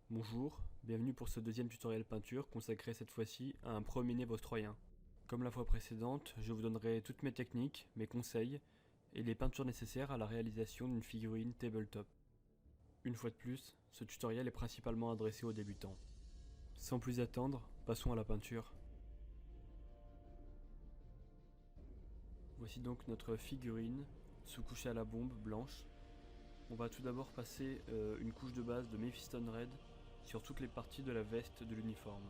Bonjour, bienvenue pour ce deuxième tutoriel peinture consacré cette fois-ci à un premier-né troyen. Comme la fois précédente, je vous donnerai toutes mes techniques, mes conseils et les peintures nécessaires à la réalisation d'une figurine tabletop. Une fois de plus, ce tutoriel est principalement adressé aux débutants. Sans plus attendre, passons à la peinture. Voici donc notre figurine sous-couchée à la bombe blanche. On va tout d'abord passer une couche de base de Mephiston Red sur toutes les parties de la veste de l'uniforme.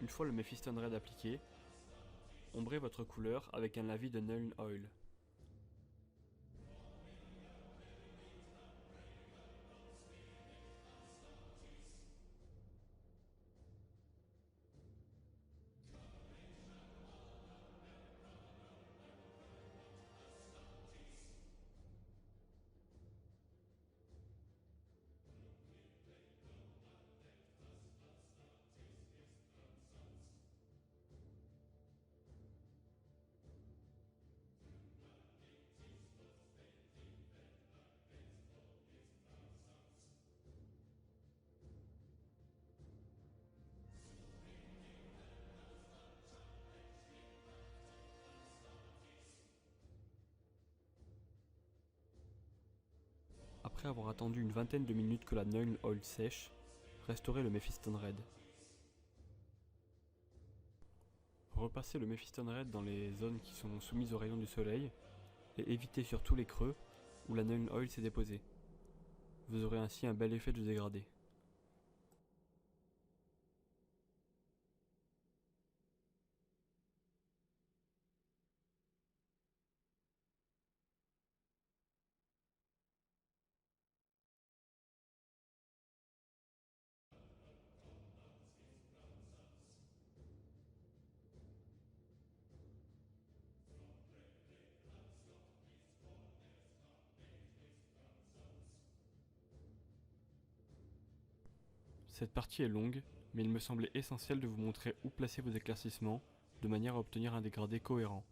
Une fois le Mephiston Red appliqué, ombrez votre couleur avec un lavis de Nuln Oil. Après avoir attendu une vingtaine de minutes que la Nuln Oil sèche, restaurez le Mephiston Red. Repassez le Mephiston Red dans les zones qui sont soumises aux rayons du soleil et évitez surtout les creux où la Nuln Oil s'est déposée. Vous aurez ainsi un bel effet de dégradé. Cette partie est longue, mais il me semblait essentiel de vous montrer où placer vos éclaircissements de manière à obtenir un dégradé cohérent.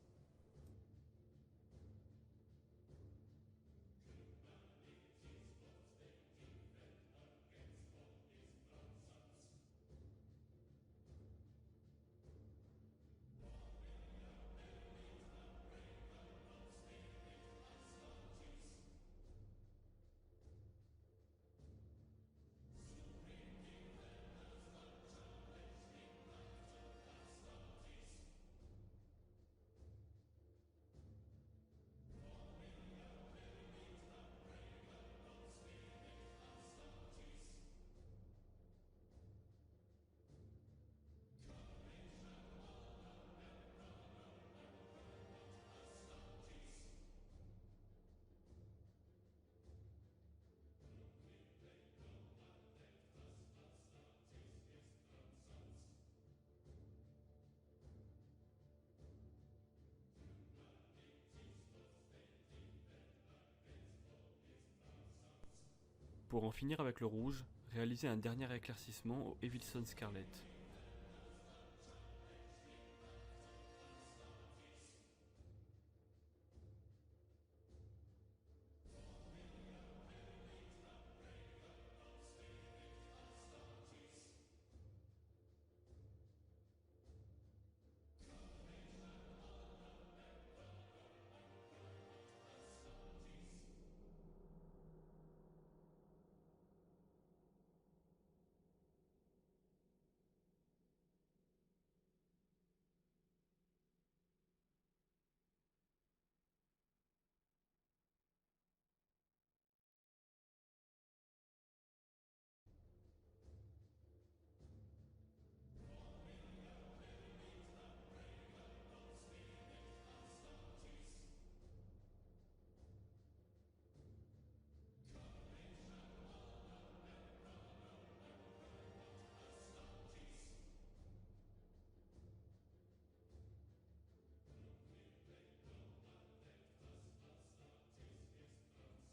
Pour en finir avec le rouge, réalisez un dernier éclaircissement au Evilson Scarlet.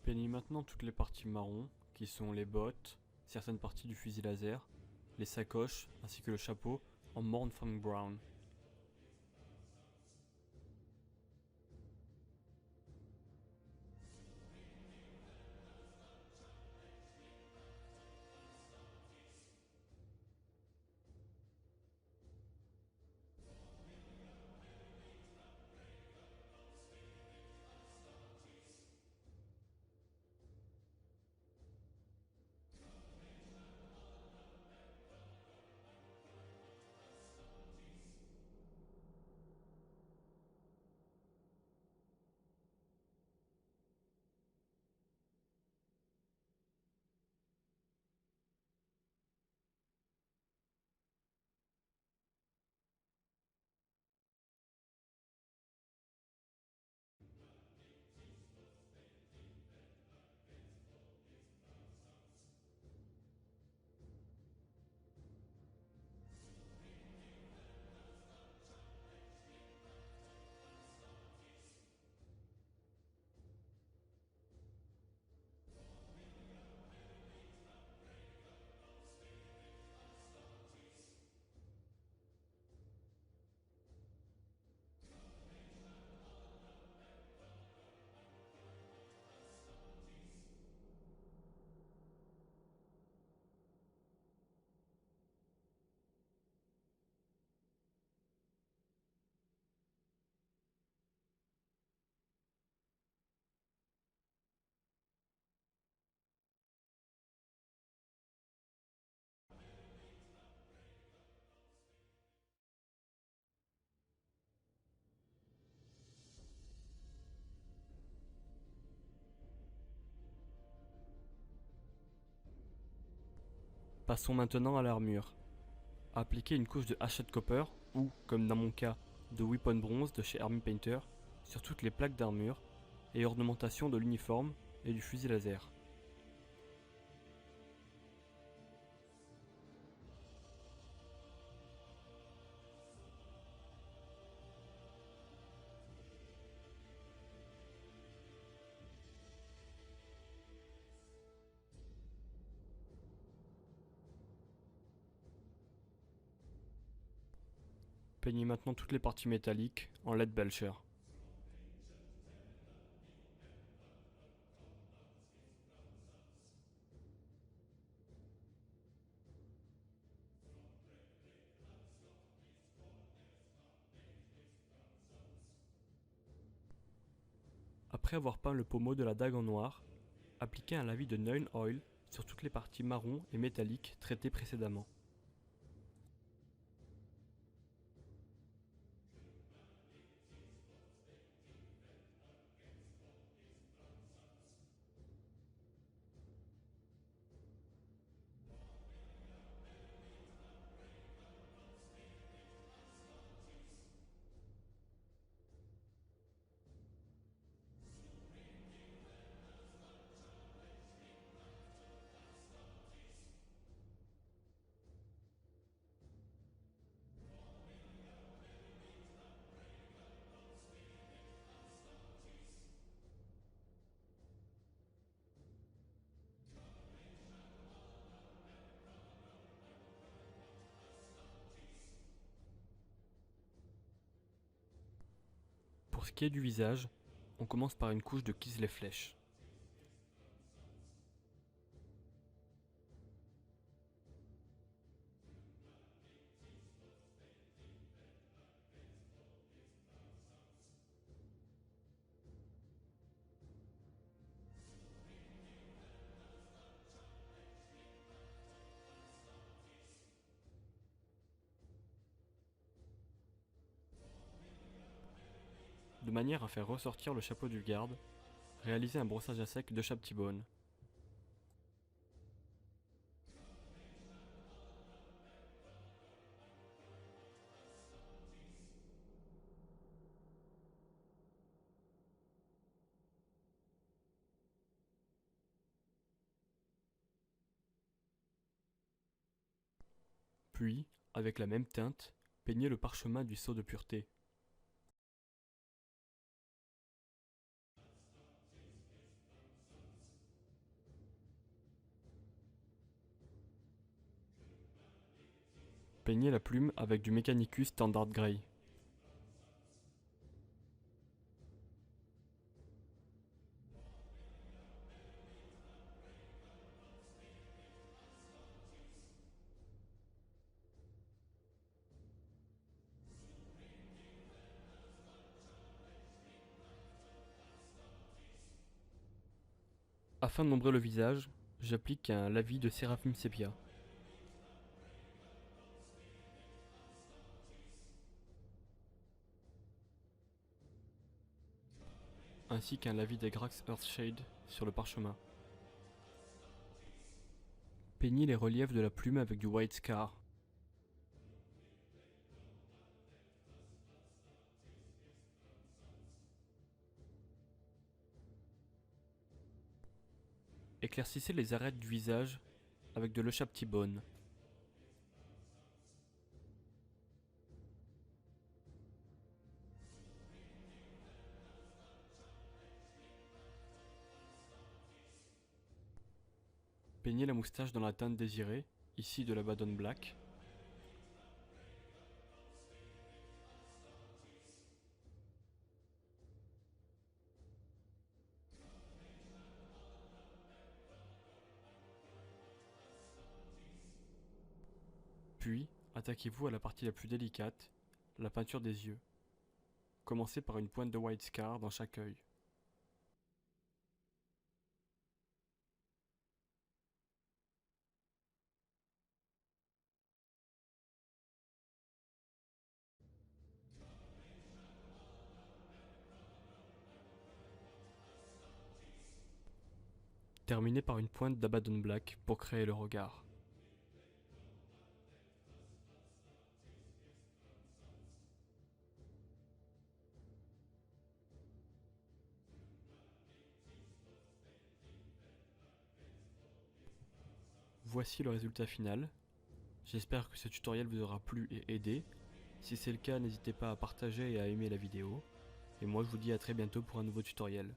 Peignez maintenant toutes les parties marron, qui sont les bottes, certaines parties du fusil laser, les sacoches ainsi que le chapeau en Mournfang Brown. Passons maintenant à l'armure. Appliquez une couche de Hachette Copper ou, comme dans mon cas, de Weapon Bronze de chez Army Painter sur toutes les plaques d'armure et ornementation de l'uniforme et du fusil laser. Peignez maintenant toutes les parties métalliques en LED Belcher. Après avoir peint le pommeau de la dague en noir, appliquez un lavis de Neun Oil sur toutes les parties marron et métalliques traitées précédemment. Pour ce qui est du visage, on commence par une couche de Kislev Flèche. De manière à faire ressortir le chapeau du garde, réalisez un brossage à sec de chaque petit bone. Puis, avec la même teinte, peignez le parchemin du sceau de pureté. Peignez la plume avec du Mechanicus Standard Grey. Afin d'ombrer le visage, j'applique un lavis de Seraphim Sepia. Ainsi qu'un lavis des Grax Earthshade sur le parchemin. Peignez les reliefs de la plume avec du White Scar. Éclaircissez les arêtes du visage avec de l'Oshaptibone. Peignez la moustache dans la teinte désirée, ici de l'Abaddon Black. Puis, attaquez-vous à la partie la plus délicate, la peinture des yeux. Commencez par une pointe de White Scar dans chaque œil. Terminez par une pointe d'Abaddon Black pour créer le regard. Voici le résultat final. J'espère que ce tutoriel vous aura plu et aidé. Si c'est le cas, n'hésitez pas à partager et à aimer la vidéo. Et moi je vous dis à très bientôt pour un nouveau tutoriel.